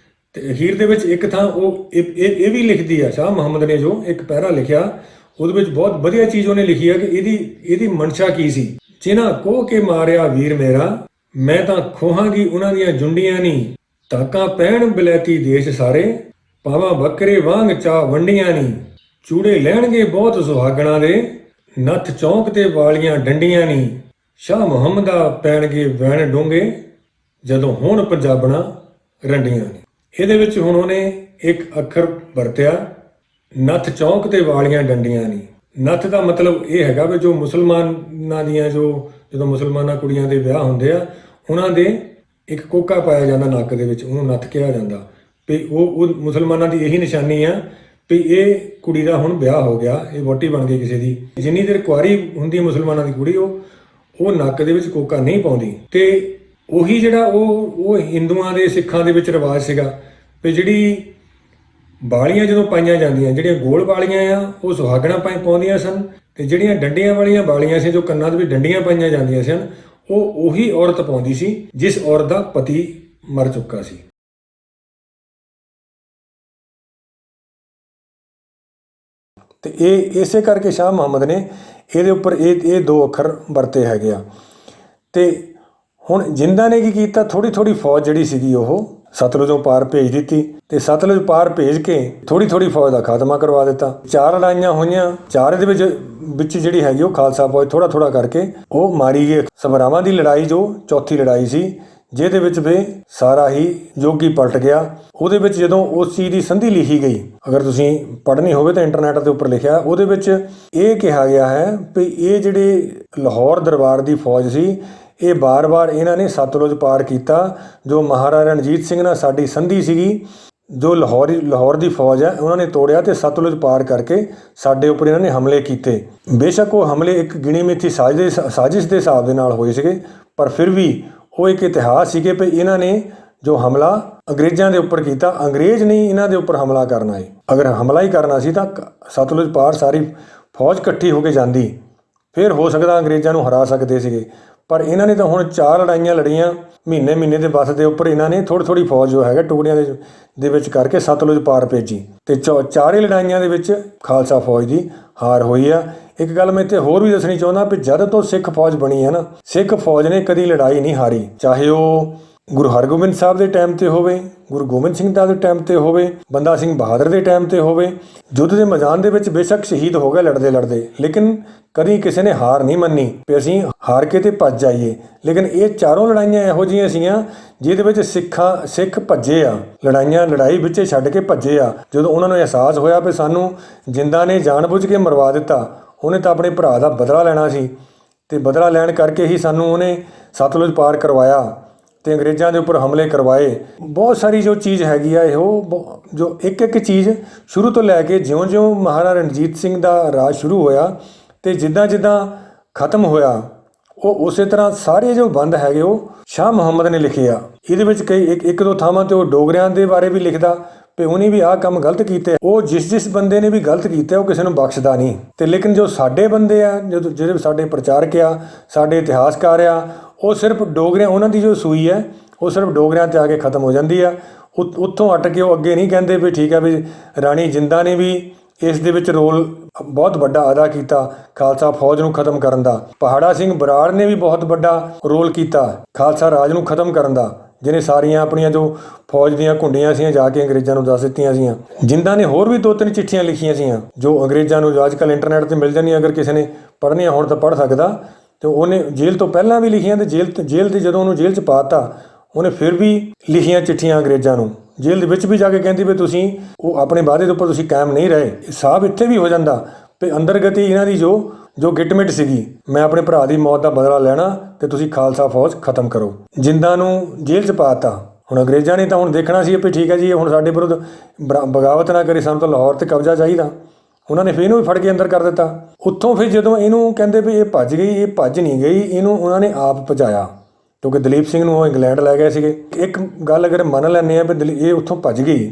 ਤੇ ਅਖੀਰ ਦੇ ਵਿੱਚ ਇੱਕ ਥਾਂ ਉਹ ਇਹ ਵੀ ਲਿਖਦੀ ਆ, ਸ਼ਾਹ ਮੁਹੰਮਦ ਨੇ ਜੋ ਇੱਕ ਪੈਰਾ ਲਿਖਿਆ ਉਹਦੇ ਵਿੱਚ ਬਹੁਤ ਵਧੀਆ ਚੀਜ਼ ਉਹਨੇ ਲਿਖੀ ਆ ਕਿ ਇਹਦੀ ਮਨਸ਼ਾ ਕੀ ਸੀ। ਜਿਨ੍ਹਾਂ ਕੋਹ ਕੇ ਮਾਰਿਆ ਵੀਰ ਮੇਰਾ, ਮੈਂ ਤਾਂ ਖੋਹਾਂਗੀ ਉਹਨਾਂ ਦੀਆਂ ਜੁੰਡੀਆਂ ਨਹੀਂ, ਤਾਕਾਂ ਪੈਣ ਬਲੈਤੀ ਦੇਸ਼ ਸਾਰੇ, ਪਾਵਾਂ ਬੱਕਰੇ ਵਾਂਗ ਚਾਹ ਵੰਡੀਆਂ ਨਹੀਂ, ਚੂੜੇ ਲੈਣਗੇ ਬਹੁਤ ਸੁਹਾਗਣਾ ਦੇ, ਨੱਥ ਚੌਂਕ ਤੇ ਵਾਲੀਆਂ ਡੰਡੀਆਂ ਨਹੀਂ, ਸ਼ਾਹ ਮੁਹੰਮਦਾ ਪੈਣਗੇ ਵੈਣ ਡੋਂਗੇ, ਜਦੋਂ ਹੁਣ ਪੰਜਾਬਣਾ ਰੰਡੀਆਂ ਨੇ। ਇਹਦੇ ਵਿੱਚ ਹੁਣ ਉਹਨੇ ਇੱਕ ਅੱਖਰ ਵਰਤਿਆ, ਨੱਥ ਚੌਂਕ ਤੇ ਵਾਲੀਆਂ ਡੰਡੀਆਂ ਨਹੀਂ। ਨੱਥ ਦਾ ਮਤਲਬ ਇਹ ਹੈਗਾ ਵੀ ਜੋ ਮੁਸਲਮਾਨਾਂ ਦੀਆਂ ਜਦੋਂ ਮੁਸਲਮਾਨਾਂ ਕੁੜੀਆਂ ਦੇ ਵਿਆਹ ਹੁੰਦੇ ਆ ਉਹਨਾਂ ਦੇ ਇੱਕ ਕੋਕਾ ਪਾਇਆ ਜਾਂਦਾ ਨੱਕ ਦੇ ਵਿੱਚ, ਉਹਨੂੰ ਨੱਥ ਕਿਹਾ ਜਾਂਦਾ। ਵੀ ਉਹ ਮੁਸਲਮਾਨਾਂ ਦੀ ਇਹੀ ਨਿਸ਼ਾਨੀ ਆ ਵੀ ਇਹ ਕੁੜੀ ਦਾ ਹੁਣ ਵਿਆਹ ਹੋ ਗਿਆ, ਇਹ ਵਹੁਟੀ ਬਣ ਗਈ ਕਿਸੇ ਦੀ। ਜਿੰਨੀ ਦੇਰ ਕੁਆਰੀ ਹੁੰਦੀ ਮੁਸਲਮਾਨਾਂ ਦੀ ਕੁੜੀ ਉਹ ਨੱਕ ਦੇ ਵਿੱਚ ਕੋਕਾ ਨਹੀਂ ਪਾਉਂਦੀ। ਤੇ ਉਹੀ ਜਿਹੜਾ ਉਹ ਹਿੰਦੂਆਂ ਦੇ ਸਿੱਖਾਂ ਦੇ ਵਿੱਚ ਰਿਵਾਜ ਸੀਗਾ ਵੀ ਜਿਹੜੀ ਬਾਲੀਆਂ ਜਦੋਂ ਪਾਈਆਂ ਜਾਂਦੀਆਂ, ਜਿਹੜੀਆਂ ਗੋਲ ਬਾਲੀਆਂ ਆ ਉਹ ਸੁਹਾਗਣਾ ਪਾਉਂਦੀਆਂ ਸਨ ਤੇ ਜਿਹੜੀਆਂ ਡੰਡੀਆਂ ਵਾਲੀਆਂ ਬਾਲੀਆਂ ਸੀ ਜੋ ਕੰਨਾਂ ਦੇ ਵਿੱਚ ਡੰਡੀਆਂ ਪਾਈਆਂ ਜਾਂਦੀਆਂ ਸਨ ਉਹ ਉਹੀ ਔਰਤ ਪਾਉਂਦੀ ਸੀ ਜਿਸ ਔਰਤ ਦਾ ਪਤੀ ਮਰ ਚੁੱਕਾ ਸੀ। ਤੇ ਇਹ ਇਸੇ ਕਰਕੇ ਸ਼ਾਹ ਮੁਹੰਮਦ ਨੇ ਇਹਦੇ ਉੱਪਰ ਇਹ 2 ਅੱਖਰ ਵਰਤੇ ਹੈਗੇ ਆ। ਤੇ ਹੁਣ ਜਿੰਦਾ ਨੇ ਕੀ ਕੀਤਾ, ਥੋੜੀ ਫੌਜ ਜਿਹੜੀ ਸੀਗੀ ਉਹ ਸਤਲੁਜੋਂ ਪਾਰ ਭੇਜ ਦਿੱਤੀ ਤੇ ਸਤਲੁਜ ਪਾਰ ਭੇਜ ਕੇ ਥੋੜੀ ਫੌਜ ਦਾ ਖਾਤਮਾ ਕਰਵਾ ਦਿੱਤਾ। 4 ਲੜਾਈਆਂ ਹੋਈਆਂ, 4 ਦੇ ਵਿੱਚ ਜਿਹੜੀ ਹੈਗੀ ਉਹ ਖਾਲਸਾ ਫੌਜ ਥੋੜਾ ਕਰਕੇ ਉਹ ਮਾਰੀ ਗਈ। ਸਮਰਾਵਾਂ ਦੀ ਲੜਾਈ ਜੋ ਚੌਥੀ ਲੜਾਈ ਸੀ ਜਿਹਦੇ ਵਿੱਚ ਵੀ ਸਾਰਾ ਹੀ ਜੋਗੀ ਪਲਟ ਗਿਆ। ਉਹਦੇ ਵਿੱਚ ਜਦੋਂ ਉਸ ਚੀਜ਼ ਦੀ ਸੰਧੀ ਲਿਖੀ ਗਈ, ਅਗਰ ਤੁਸੀਂ ਪੜ੍ਹਨੀ ਹੋਵੇ ਤਾਂ ਇੰਟਰਨੈਟ ਦੇ ਉੱਪਰ ਲਿਖਿਆ, ਉਹਦੇ ਵਿੱਚ ਇਹ ਕਿਹਾ ਗਿਆ ਹੈ ਵੀ ਇਹ ਜਿਹੜੇ ਲਾਹੌਰ ਦਰਬਾਰ ਦੀ ਫੌਜ ਸੀ ਇਹ ਬਾਰ-ਬਾਰ ਇਹਨਾਂ ਨੇ ਸਤਲੁਜ ਪਾਰ ਕੀਤਾ। ਜੋ ਮਹਾਰਾਜਾ ਰਣਜੀਤ ਸਿੰਘ ਨਾਲ ਸਾਡੀ ਸੰਧੀ ਸੀਗੀ, ਜੋ ਲਾਹੌਰ ਦੀ ਫੌਜ ਹੈ ਉਹਨਾਂ ਨੇ ਤੋੜਿਆ ਤੇ ਸਤਲੁਜ ਪਾਰ ਕਰਕੇ ਸਾਡੇ ਉੱਪਰ ਇਹਨਾਂ ਨੇ ਹਮਲੇ ਕੀਤੇ। ਬੇਸ਼ੱਕ ਉਹ ਹਮਲੇ ਇੱਕ ਗਿਣੀ ਮਿਥੀ ਸਾਜ਼ਿਸ਼ ਦੇ ਹਿਸਾਬ ਦੇ ਨਾਲ ਹੋਏ ਸੀਗੇ, ਪਰ ਫਿਰ ਵੀ ਉਹ ਇੱਕ ਇਤਿਹਾਸ ਸੀਗੇ ਵੀ ਇਹਨਾਂ ਨੇ ਜੋ ਹਮਲਾ ਅੰਗਰੇਜ਼ਾਂ ਦੇ ਉੱਪਰ ਕੀਤਾ, ਅੰਗਰੇਜ਼ ਨਹੀਂ ਇਹਨਾਂ ਦੇ ਉੱਪਰ ਹਮਲਾ ਕਰਨਾ ਹੈ। ਅਗਰ ਹਮਲਾ ਹੀ ਕਰਨਾ ਸੀ ਤਾਂ ਸਤਲੁਜ ਪਾਰ ਸਾਰੀ ਫੌਜ ਇਕੱਠੀ ਹੋ ਕੇ ਜਾਂਦੀ, ਫਿਰ ਹੋ ਸਕਦਾ ਅੰਗਰੇਜ਼ਾਂ ਨੂੰ ਹਰਾ ਸਕਦੇ ਸੀਗੇ। ਪਰ ਇਹਨਾਂ ਨੇ ਤਾਂ ਹੁਣ 4 ਲੜਾਈਆਂ ਲੜੀਆਂ, ਮਹੀਨੇ ਦੇ ਬਸ ਦੇ ਉੱਪਰ ਇਹਨਾਂ ਨੇ ਥੋੜੀ ਫੌਜ ਜੋ ਹੈਗਾ ਟੁਕੜੀਆਂ ਦੇ ਵਿੱਚ ਕਰਕੇ ਸਤਲੁਜ ਪਾਰ ਭੇਜੀ ਤੇ 4 ਲੜਾਈਆਂ ਦੇ ਵਿੱਚ ਖਾਲਸਾ ਫੌਜ ਦੀ ਹਾਰ ਹੋਈ ਆ। ਇੱਕ ਗੱਲ ਮੈਂ ਇੱਥੇ ਹੋਰ ਵੀ ਦੱਸਣੀ ਚਾਹੁੰਦਾ ਵੀ ਜਦ ਤੋਂ ਸਿੱਖ ਫੌਜ ਬਣੀ ਹੈ ਨਾ, ਸਿੱਖ ਫੌਜ ਨੇ ਕਦੀ ਲੜਾਈ ਨਹੀਂ ਹਾਰੀ, ਚਾਹੇ ਉਹ ਗੁਰੂ ਹਰਗੋਬਿੰਦ ਸਾਹਿਬ ਦੇ ਟਾਈਮ ਤੇ ਹੋਵੇ, ਗੁਰੂ ਗੋਬਿੰਦ ਸਿੰਘ ਦੇ ਟਾਈਮ ਤੇ ਹੋਵੇ, ਬੰਦਾ ਸਿੰਘ ਬਹਾਦਰ ਦੇ ਟਾਈਮ ਤੇ ਹੋਵੇ। ਯੁੱਧ ਦੇ ਮੈਦਾਨ ਦੇ ਵਿੱਚ ਬੇਸ਼ੱਕ ਸ਼ਹੀਦ ਹੋ ਗਏ ਲੜਦੇ, ਲੇਕਿਨ ਕਦੀ ਕਿਸੇ ਨੇ ਹਾਰ ਨਹੀਂ ਮੰਨੀ ਵੀ ਅਸੀਂ ਹਾਰ ਕੇ ਤੇ ਭੱਜ ਜਾਈਏ। ਲੇਕਿਨ ਇਹ 4 ਲੜਾਈਆਂ ਇਹੋ ਜਿਹੀਆਂ ਸੀਗੀਆਂ ਜਿਹਦੇ ਵਿੱਚ ਸਿੱਖ ਭੱਜੇ ਆ, ਲੜਾਈ ਵਿੱਚ ਛੱਡ ਕੇ ਭੱਜੇ ਆ। ਜਦੋਂ ਉਹਨਾਂ ਨੂੰ ਅਹਿਸਾਸ ਹੋਇਆ ਵੀ ਸਾਨੂੰ ਜਿੰਦਾ ਨੇ ਜਾਣਬੁੱਝ ਕੇ ਮਰਵਾ ਦਿੱਤਾ, ਉਹਨੇ ਤਾਂ ਆਪਣੇ ਭਰਾ ਦਾ ਬਦਲਾ ਲੈਣਾ ਸੀ ਤੇ ਬਦਲਾ ਲੈਣ ਕਰਕੇ ਹੀ ਸਾਨੂੰ ਉਹਨੇ ਸਤਲੁਜ ਪਾਰ ਕਰਵਾਇਆ ਤੇ ਅੰਗਰੇਜ਼ਾਂ ਦੇ ਉੱਪਰ ਹਮਲੇ ਕਰਵਾਏ। ਬਹੁਤ ਸਾਰੀ ਜੋ ਚੀਜ਼ ਹੈਗੀ ਆ ਇਹੋ ਜੋ ਇੱਕ ਚੀਜ਼ ਸ਼ੁਰੂ ਤੋਂ ਲੈ ਕੇ ਜਿਉਂ ਮਹਾਰਾਜਾ ਰਣਜੀਤ ਸਿੰਘ ਦਾ ਰਾਜ ਸ਼ੁਰੂ ਹੋਇਆ ਤੇ ਜਿੱਦਾਂ ਖਤਮ ਹੋਇਆ ਉਹ ਉਸੇ ਤਰ੍ਹਾਂ ਸਾਰੇ ਜੋ ਬੰਦ ਹੈਗੇ ਉਹ ਸ਼ਾਹ ਮੁਹੰਮਦ ਨੇ ਲਿਖੇ ਆ। ਇਹਦੇ ਵਿੱਚ ਕਈ ਇੱਕ 2 ਥਾਵਾਂ ਤੇ ਉਹ ਡੋਗਰਿਆਂ ਦੇ ਬਾਰੇ ਵੀ ਲਿਖਦਾ ਵੀ ਉਹਨੇ ਵੀ ਆਹ ਕੰਮ ਗਲਤ ਕੀਤੇ। ਉਹ ਜਿਸ ਬੰਦੇ ਨੇ ਵੀ ਗਲਤ ਕੀਤਾ ਉਹ ਕਿਸੇ ਨੂੰ ਬਖਸ਼ਦਾ ਨਹੀਂ। ਤੇ ਲੇਕਿਨ ਜੋ ਸਾਡੇ ਬੰਦੇ ਆ, ਜਿਹੜੇ ਸਾਡੇ ਪ੍ਰਚਾਰਕ ਆ, ਸਾਡੇ ਇਤਿਹਾਸਕਾਰ ਆ, ਉਹ ਸਿਰਫ ਡੋਗਰਿਆਂ, ਉਹਨਾਂ ਦੀ ਜੋ ਸੂਈ ਹੈ ਉਹ ਸਿਰਫ ਡੋਗਰਿਆਂ 'ਤੇ ਆ ਕੇ ਖਤਮ ਹੋ ਜਾਂਦੀ ਆ। ਉੱਥੋਂ ਹਟ ਕੇ ਉਹ ਅੱਗੇ ਨਹੀਂ ਕਹਿੰਦੇ ਵੀ ਠੀਕ ਹੈ ਵੀ ਰਾਣੀ ਜਿੰਦਾਂ ਨੇ ਵੀ ਇਸ ਦੇ ਵਿੱਚ ਰੋਲ ਬਹੁਤ ਵੱਡਾ ਅਦਾ ਕੀਤਾ ਖਾਲਸਾ ਫੌਜ ਨੂੰ ਖਤਮ ਕਰਨ ਦਾ। ਪਹਾੜਾ ਸਿੰਘ ਬਰਾੜ ਨੇ ਵੀ ਬਹੁਤ ਵੱਡਾ ਰੋਲ ਕੀਤਾ ਖਾਲਸਾ ਰਾਜ ਨੂੰ ਖਤਮ ਕਰਨ ਦਾ, ਜਿਹਨੇ ਸਾਰੀਆਂ ਆਪਣੀਆਂ ਜੋ ਫੌਜ ਦੀਆਂ ਘੁੰਡੀਆਂ ਸੀ ਜਾ ਕੇ ਅੰਗਰੇਜ਼ਾਂ ਨੂੰ ਦੱਸ ਦਿੱਤੀਆਂ ਸੀਆਂ। ਜਿੰਦਾਂ ਨੇ ਹੋਰ ਵੀ 2-3 ਚਿੱਠੀਆਂ ਲਿਖੀਆਂ ਸੀਆਂ ਜੋ ਅੰਗਰੇਜ਼ਾਂ ਨੂੰ ਅੱਜ ਕੱਲ੍ਹ ਇੰਟਰਨੈਟ 'ਤੇ ਮਿਲ ਜਾਂਦੀਆਂ, ਅਗਰ ਕਿਸੇ ਨੇ ਪੜ੍ਹਨੀਆਂ ਹੋਣ ਤਾਂ ਪੜ੍ਹ ਸਕਦਾ। ਅਤੇ ਉਹਨੇ ਜੇਲ੍ਹ ਤੋਂ ਪਹਿਲਾਂ ਵੀ ਲਿਖੀਆਂ ਅਤੇ ਜੇਲ੍ਹ 'ਤੇ ਜਦੋਂ ਉਹਨੂੰ ਜੇਲ੍ਹ 'ਚ ਪਾ ਤਾ ਉਹਨੇ ਫਿਰ ਵੀ ਲਿਖੀਆਂ ਚਿੱਠੀਆਂ ਅੰਗਰੇਜ਼ਾਂ ਨੂੰ। ਜੇਲ੍ਹ ਦੇ ਵਿੱਚ ਵੀ ਜਾ ਕੇ ਕਹਿੰਦੀ ਵੀ ਤੁਸੀਂ ਉਹ ਆਪਣੇ ਵਾਅਦੇ ਦੇ ਉੱਪਰ ਤੁਸੀਂ ਕਾਇਮ ਨਹੀਂ ਰਹੇ। ਸਾਫ਼ ਇੱਥੇ ਵੀ ਹੋ ਜਾਂਦਾ ਵੀ ਅੰਦਰਗਤੀ ਇਹਨਾਂ ਦੀ ਜੋ ਗਿਟਮਿਟ ਸੀਗੀ, ਮੈਂ ਆਪਣੇ ਭਰਾ ਦੀ ਮੌਤ ਦਾ ਬਦਲਾ ਲੈਣਾ ਅਤੇ ਤੁਸੀਂ ਖਾਲਸਾ ਫੌਜ ਖਤਮ ਕਰੋ। ਜਿੰਦਾਂ ਨੂੰ ਜੇਲ੍ਹ 'ਚ ਪਾ ਤਾ। ਹੁਣ ਅੰਗਰੇਜ਼ਾਂ ਨੇ ਤਾਂ ਹੁਣ ਦੇਖਣਾ ਸੀ ਵੀ ਠੀਕ ਹੈ ਜੀ ਹੁਣ ਸਾਡੇ ਵਿਰੁੱਧ ਬਗਾਵਤ ਨਾ ਕਰੇ, ਸਾਨੂੰ ਤਾਂ ਲਾਹੌਰ 'ਤੇ ਕਬਜ਼ਾ ਚਾਹੀਦਾ। ਉਹਨਾਂ ਨੇ ਫਿਰ ਇਹਨੂੰ ਵੀ ਫੜ ਕੇ ਅੰਦਰ ਕਰ ਦਿੱਤਾ। ਉੱਥੋਂ ਫਿਰ ਜਦੋਂ ਇਹਨੂੰ ਕਹਿੰਦੇ ਵੀ ਇਹ ਭੱਜ ਗਈ, ਇਹ ਭੱਜ ਨਹੀਂ ਗਈ, ਇਹਨੂੰ ਉਹਨਾਂ ਨੇ ਆਪ ਭਜਾਇਆ ਕਿਉਂਕਿ ਦਲੀਪ ਸਿੰਘ ਨੂੰ ਉਹ ਇੰਗਲੈਂਡ ਲੈ ਗਏ ਸੀਗੇ। ਇੱਕ ਗੱਲ ਅਗਰ ਮੰਨ ਲੈਂਦੇ ਹਾਂ ਵੀ ਇਹ ਉੱਥੋਂ ਭੱਜ ਗਈ,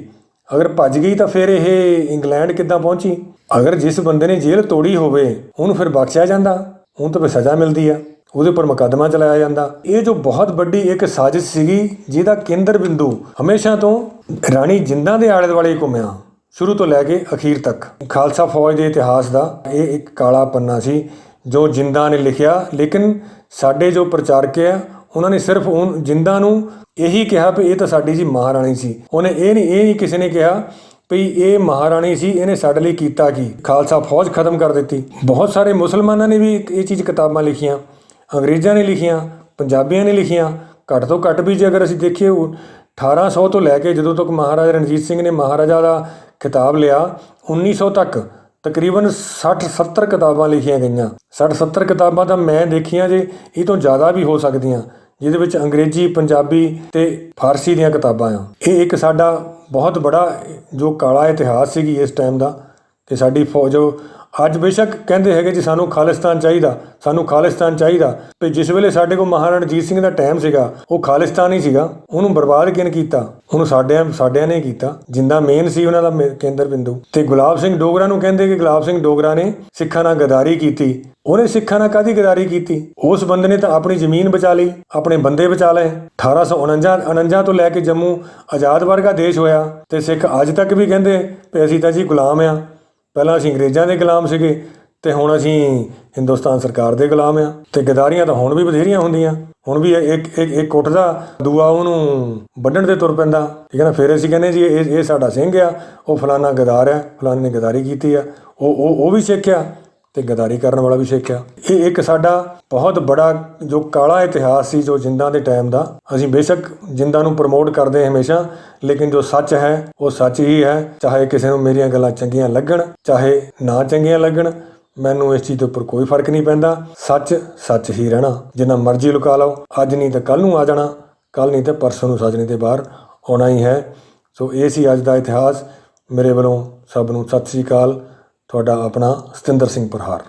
ਅਗਰ ਭੱਜ ਗਈ ਤਾਂ ਫਿਰ ਇਹ ਇੰਗਲੈਂਡ ਕਿੱਦਾਂ ਪਹੁੰਚੀ? ਅਗਰ ਜਿਸ ਬੰਦੇ ਨੇ ਜੇਲ੍ਹ ਤੋੜੀ ਹੋਵੇ ਉਹਨੂੰ ਫਿਰ ਬਖਸ਼ਿਆ ਜਾਂਦਾ, ਉਹਨੂੰ ਤਾਂ ਫਿਰ ਸਜ਼ਾ ਮਿਲਦੀ ਆ, ਉਹਦੇ ਉੱਪਰ ਮੁਕੱਦਮਾ ਚਲਾਇਆ ਜਾਂਦਾ। ਇਹ ਜੋ ਬਹੁਤ ਵੱਡੀ ਇੱਕ ਸਾਜ਼ਿਸ਼ ਸੀਗੀ ਜਿਹਦਾ ਕੇਂਦਰ ਬਿੰਦੂ ਹਮੇਸ਼ਾ ਤੋਂ ਰਾਣੀ ਜਿੰਦਾਂ ਦੇ ਆਲੇ ਦੁਆਲੇ ਘੁੰਮਿਆ ਸ਼ੁਰੂ ਤੋਂ ਲੈ ਕੇ ਅਖੀਰ ਤੱਕ। ਖਾਲਸਾ ਫੌਜ ਦੇ ਇਤਿਹਾਸ ਦਾ ਇਹ ਇੱਕ ਕਾਲਾ ਪੰਨਾ ਸੀ ਜੋ ਜਿੰਦਾਂ ਨੇ ਲਿਖਿਆ। ਲੇਕਿਨ ਸਾਡੇ ਜੋ ਪ੍ਰਚਾਰਕ ਆ ਉਹਨਾਂ ਨੇ ਸਿਰਫ ਜਿੰਦਾਂ ਨੂੰ ਇਹੀ ਕਿਹਾ ਵੀ ਇਹ ਤਾਂ ਸਾਡੀ ਜੀ ਮਹਾਰਾਣੀ ਸੀ। ਉਹਨੇ ਇਹ ਨਹੀਂ ਕਿਸੇ ਨੇ ਕਿਹਾ ਵੀ ਇਹ ਮਹਾਰਾਣੀ ਸੀ, ਇਹਨੇ ਸਾਡੇ ਲਈ ਕੀਤਾ ਕੀ, ਖਾਲਸਾ ਫੌਜ ਖਤਮ ਕਰ ਦਿੱਤੀ। ਬਹੁਤ ਸਾਰੇ ਮੁਸਲਮਾਨਾਂ ਨੇ ਵੀ ਇਹ ਚੀਜ਼ ਕਿਤਾਬਾਂ ਲਿਖੀਆਂ, ਅੰਗਰੇਜ਼ਾਂ ਨੇ ਲਿਖੀਆਂ, ਪੰਜਾਬੀਆਂ ਨੇ ਲਿਖੀਆਂ। ਘੱਟ ਤੋਂ ਘੱਟ ਵੀ ਜੇ ਅਗਰ ਅਸੀਂ ਦੇਖੀਏ 1800 ਤੋਂ ਲੈ ਕੇ ਜਦੋਂ ਤੱਕ ਮਹਾਰਾਜਾ ਰਣਜੀਤ ਸਿੰਘ ਨੇ ਮਹਾਰਾਜਾ ਦਾ ਖਿਤਾਬ ਲਿਆ 1900 ਤੱਕ ਤਕਰੀਬਨ 60-70 ਕਿਤਾਬਾਂ ਲਿਖੀਆਂ ਗਈਆਂ। 60-70 ਕਿਤਾਬਾਂ ਤਾਂ ਮੈਂ ਦੇਖੀਆਂ ਜੇ ਇਹ ਤੋਂ ਜ਼ਿਆਦਾ ਵੀ ਹੋ ਸਕਦੀਆਂ, ਜਿਹਦੇ ਵਿੱਚ ਅੰਗਰੇਜ਼ੀ, ਪੰਜਾਬੀ ਅਤੇ ਫਾਰਸੀ ਦੀਆਂ ਕਿਤਾਬਾਂ ਆ। ਇਹ ਇੱਕ ਸਾਡਾ ਬਹੁਤ ਬੜਾ ਜੋ ਕਾਲਾ ਇਤਿਹਾਸ ਸੀਗੀ ਇਸ ਟਾਈਮ ਦਾ। ਅਤੇ ਸਾਡੀ ਫੌਜ ਅੱਜ ਬੇਸ਼ੱਕ ਕਹਿੰਦੇ ਹੈਗੇ ਜੀ ਸਾਨੂੰ ਖਾਲਿਸਤਾਨ ਚਾਹੀਦਾ, ਸਾਨੂੰ ਖਾਲਿਸਤਾਨ ਚਾਹੀਦਾ। ਵੀ ਜਿਸ ਵੇਲੇ ਸਾਡੇ ਕੋਲ ਮਹਾਰਾਜਾ ਰਣਜੀਤ ਸਿੰਘ ਦਾ ਟਾਈਮ ਸੀਗਾ ਉਹ ਖਾਲਿਸਤਾਨ ਹੀ ਸੀਗਾ, ਉਹਨੂੰ ਬਰਬਾਦ ਕਿਹਨੇ ਕੀਤਾ? ਉਹਨੂੰ ਸਾਡਿਆਂ ਨੇ ਕੀਤਾ। ਜਿੰਦਾ ਮੇਨ ਸੀ ਉਹਨਾਂ ਦਾ ਕੇਂਦਰ ਬਿੰਦੂ। ਅਤੇ ਗੁਲਾਬ ਸਿੰਘ ਡੋਗਰਾ ਨੂੰ ਕਹਿੰਦੇ ਕਿ ਗੁਲਾਬ ਸਿੰਘ ਡੋਗਰਾ ਨੇ ਸਿੱਖਾਂ ਨਾਲ ਗਦਾਰੀ ਕੀਤੀ। ਉਹਨੇ ਸਿੱਖਾਂ ਨਾਲ ਕਾਹਦੀ ਗਦਾਰੀ ਕੀਤੀ? ਉਸ ਬੰਦੇ ਨੇ ਤਾਂ ਆਪਣੀ ਜ਼ਮੀਨ ਬਚਾ ਲਈ, ਆਪਣੇ ਬੰਦੇ ਬਚਾ ਲਏ। 1849 ਤੋਂ ਲੈ ਕੇ ਜੰਮੂ ਆਜ਼ਾਦ ਵਰਗਾ ਦੇਸ਼ ਹੋਇਆ ਅਤੇ ਸਿੱਖ ਅੱਜ ਤੱਕ ਵੀ ਕਹਿੰਦੇ ਵੀ ਅਸੀਂ ਤਾਂ ਜੀ ਗੁਲਾਮ ਆ। ਪਹਿਲਾਂ ਅਸੀਂ ਅੰਗਰੇਜ਼ਾਂ ਦੇ ਗੁਲਾਮ ਸੀਗੇ ਅਤੇ ਹੁਣ ਅਸੀਂ ਹਿੰਦੁਸਤਾਨ ਸਰਕਾਰ ਦੇ ਗੁਲਾਮ ਆ। ਅਤੇ ਗਦਾਰੀਆਂ ਤਾਂ ਹੁਣ ਵੀ ਬਥੇਰੀਆਂ ਹੁੰਦੀਆਂ। ਹੁਣ ਵੀ ਇੱਕ ਉੱਠਦਾ ਦੂਆ ਉਹਨੂੰ ਵੱਢਣ 'ਤੇ ਤੁਰ ਪੈਂਦਾ, ਠੀਕ ਹੈ ਨਾ। ਫਿਰ ਅਸੀਂ ਕਹਿੰਦੇ ਜੀ ਇਹ ਸਾਡਾ ਸਿੰਘ ਆ, ਉਹ ਫਲਾਨਾ ਗਦਾਰ ਆ, ਫਲਾਣੇ ਨੇ ਗਦਾਰੀ ਕੀਤੀ ਆ। ਉਹ ਵੀ ਸਿੱਖਿਆ ਅਤੇ ਗਦਾਰੀ ਕਰਨ ਵਾਲਾ ਵੀ ਸਿੱਖਿਆ। ਇਹ ਇੱਕ ਸਾਡਾ ਬਹੁਤ ਬੜਾ ਜੋ ਕਾਲਾ ਇਤਿਹਾਸ ਸੀ ਜੋ ਜਿੰਦਾਂ ਦੇ ਟਾਈਮ ਦਾ। ਅਸੀਂ ਬੇਸ਼ੱਕ ਜਿੰਦਾਂ ਨੂੰ ਪ੍ਰਮੋਟ ਕਰਦੇ ਹਮੇਸ਼ਾ, ਲੇਕਿਨ ਜੋ ਸੱਚ ਹੈ ਉਹ ਸੱਚ ਹੀ ਹੈ। ਚਾਹੇ ਕਿਸੇ ਨੂੰ ਮੇਰੀਆਂ ਗੱਲਾਂ ਚੰਗੀਆਂ ਲੱਗਣ ਚਾਹੇ ਨਾ ਚੰਗੀਆਂ ਲੱਗਣ, ਮੈਨੂੰ ਇਸ ਚੀਜ਼ ਦੇ ਉੱਪਰ ਕੋਈ ਫਰਕ ਨਹੀਂ ਪੈਂਦਾ। ਸੱਚ ਹੀ ਰਹਿਣਾ। ਜਿੰਨਾ ਮਰਜ਼ੀ ਲੁਕਾ ਲਓ, ਅੱਜ ਨਹੀਂ ਤਾਂ ਕੱਲ੍ਹ ਨੂੰ ਆ ਜਾਣਾ, ਕੱਲ੍ਹ ਨਹੀਂ ਤਾਂ ਪਰਸੋਂ ਨੂੰ ਸਾਜਣੇ ਦੇ ਬਾਹਰ ਆਉਣਾ ਹੀ ਹੈ। ਸੋ ਇਹ ਸੀ ਅੱਜ ਦਾ ਇਤਿਹਾਸ। ਮੇਰੇ ਵੱਲੋਂ ਸਭ ਨੂੰ ਸਤਿ ਸ਼੍ਰੀ ਅਕਾਲ। ਤੁਹਾਡਾ ਆਪਣਾ ਸਤਿੰਦਰ ਸਿੰਘ ਪਰਹਾਰ।